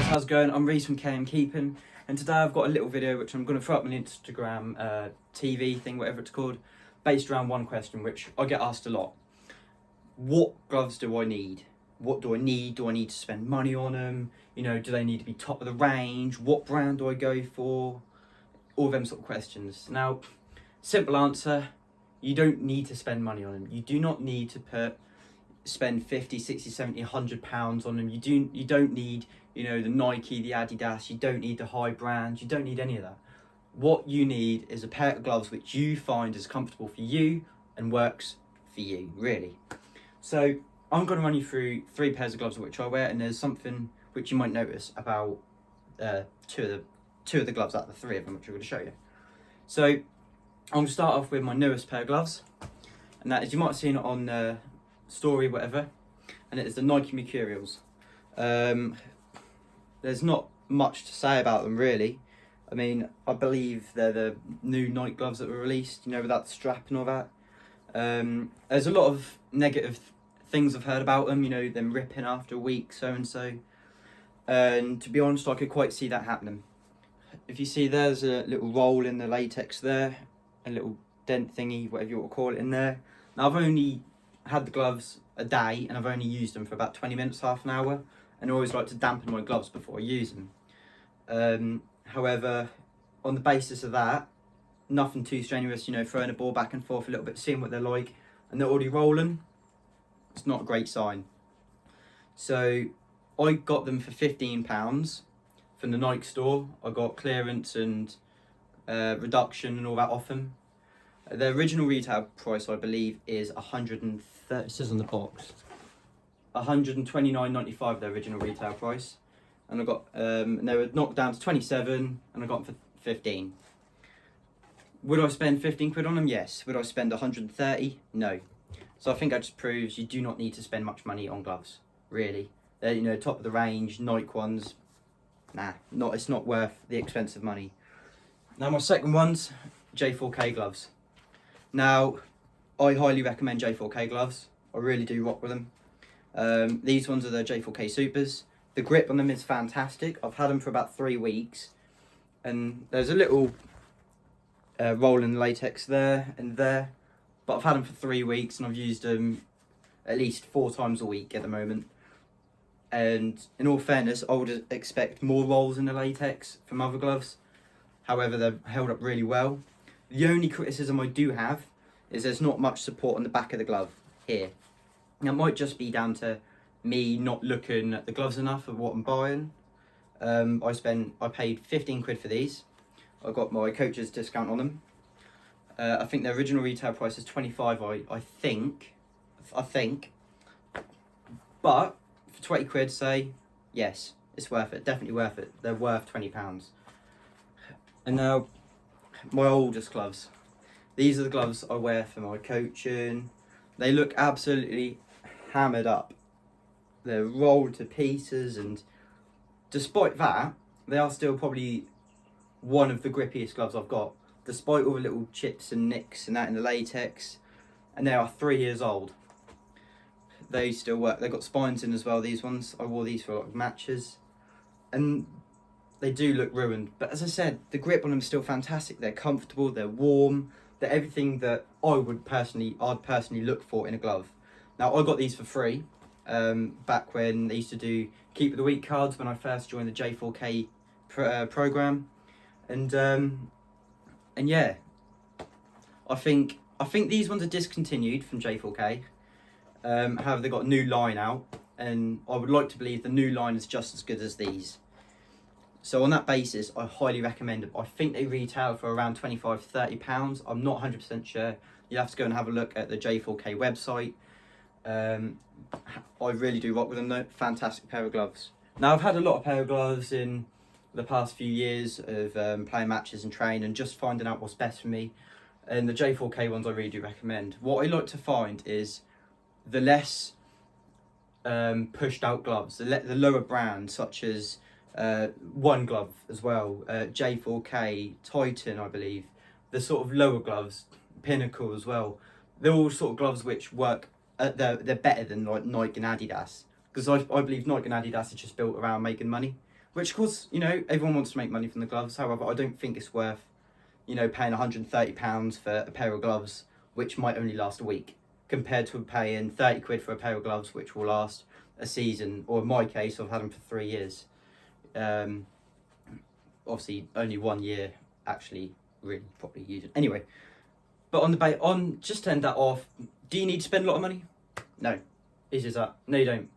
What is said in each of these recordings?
how's it going? I'm Reese from Goalkeeper, and today I've got a little video which I'm going to throw up on Instagram TV thing, whatever it's called, based around one question which I get asked a lot. What gloves do I need? What do I need? Do I need to spend money on them? You know, do they need to be top of the range? What brand do I go for? All them sort of questions. Now, simple answer, you don't need to spend money on them. You do not need to spend 50, 60, 70, 100 pounds on them. You don't need, you know, the Nike, the Adidas. You don't need the high brands. You don't need any of that. What you need is a pair of gloves which you find is comfortable for you and works for you, really. So I'm going to run you through 3 pairs of gloves which I wear, and there's something which you might notice about two of the gloves out of the 3 of them, which I'm going to show you. So I'm going to start off with my newest pair of gloves, and that is, you might have seen it on story, whatever, and it is the Nike Mercurials. There's not much to say about them, really. I mean, I believe they're the new Nike gloves that were released, you know, without the strap and all that. There's a lot of negative things I've heard about them, you know, them ripping after a week, so and so. And to be honest, I could quite see that happening. If you see, there's a little roll in the latex there, a little dent thingy, whatever you want to call it, in there. Now, I've only had the gloves a day, and I've only used them for about 20 minutes, half an hour, and I always like to dampen my gloves before I use them. However, on the basis of that, nothing too strenuous, you know, throwing a ball back and forth a little bit, seeing what they're like, and they're already rolling, it's not a great sign. So I got them for £15 from the Nike store. I got clearance and reduction and all that off them. The original retail price, I believe, is 130. It says on the box, 129.95. The original retail price, and I got and they were knocked down to 27, and I got them for 15. Would I spend 15 quid on them? Yes. Would I spend 130? No. So I think that just proves you do not need to spend much money on gloves. Really, they're, you know, top of the range Nike ones. Nah, it's not worth the expensive money. Now my second one's J4K gloves. Now, I highly recommend J4K gloves. I really do rock with them. These ones are the J4K Supers. The grip on them is fantastic. I've had them for about 3 weeks, and there's a little roll in latex there and there, but I've had them for 3 weeks, and I've used them at least 4 times a week at the moment. And in all fairness, I would expect more rolls in the latex from other gloves. However, they've held up really well. The only criticism I do have is there's not much support on the back of the glove here. Now, it might just be down to me not looking at the gloves enough of what I'm buying. I paid 15 quid for these. I got my coach's discount on them. I think the original retail price is 25, I think. But for 20 quid, say, yes, it's worth it. Definitely worth it. They're worth £20. And now, my oldest gloves. These are the gloves I wear for my coaching. They look absolutely hammered up. They're rolled to pieces, and despite that, they are still probably one of the grippiest gloves I've got, despite all the little chips and nicks and that in the latex. And they are 3 years old. They still work. They've got spines in as well, these ones. I wore these for a lot of matches, and they do look ruined. But as I said, the grip on them is still fantastic. They're comfortable, they're warm, they're everything that I'd personally look for in a glove. Now, I got these for free back when they used to do Keep of the Week cards when I first joined the J4K program. And yeah, I think these ones are discontinued from J4K. However, they've got a new line out, and I would like to believe the new line is just as good as these. So on that basis, I highly recommend them. I think they retail for around £25–30. I'm not 100% sure. You'll have to go and have a look at the J4K website. I really do rock with them though. Fantastic pair of gloves. Now, I've had a lot of pair of gloves in the past few years of playing matches and training and just finding out what's best for me. And the J4K ones I really do recommend. What I like to find is the less pushed out gloves, the lower brands such as One Glove as well, J4K, Titan, I believe, the sort of lower gloves, Pinnacle as well. They're all sort of gloves which work, they're better than like Nike and Adidas, because I believe Nike and Adidas are just built around making money, Which, of course, you know, everyone wants to make money from the gloves. However, I don't think it's worth, you know, paying £130 for a pair of gloves, which might only last a week, compared to paying 30 quid for a pair of gloves, which will last a season, or in my case, I've had them for 3 years. Obviously, only 1 year actually really properly use it. Anyway, but just to end that off, do you need to spend a lot of money? No. Easy as that. No, you don't.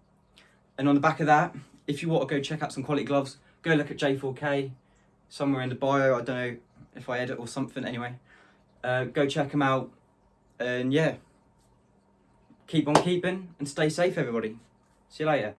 And on the back of that, if you want to go check out some quality gloves, go look at J4K, somewhere in the bio. I don't know if I edit or something. Anyway, go check them out. And yeah, keep on keeping and stay safe, everybody. See you later.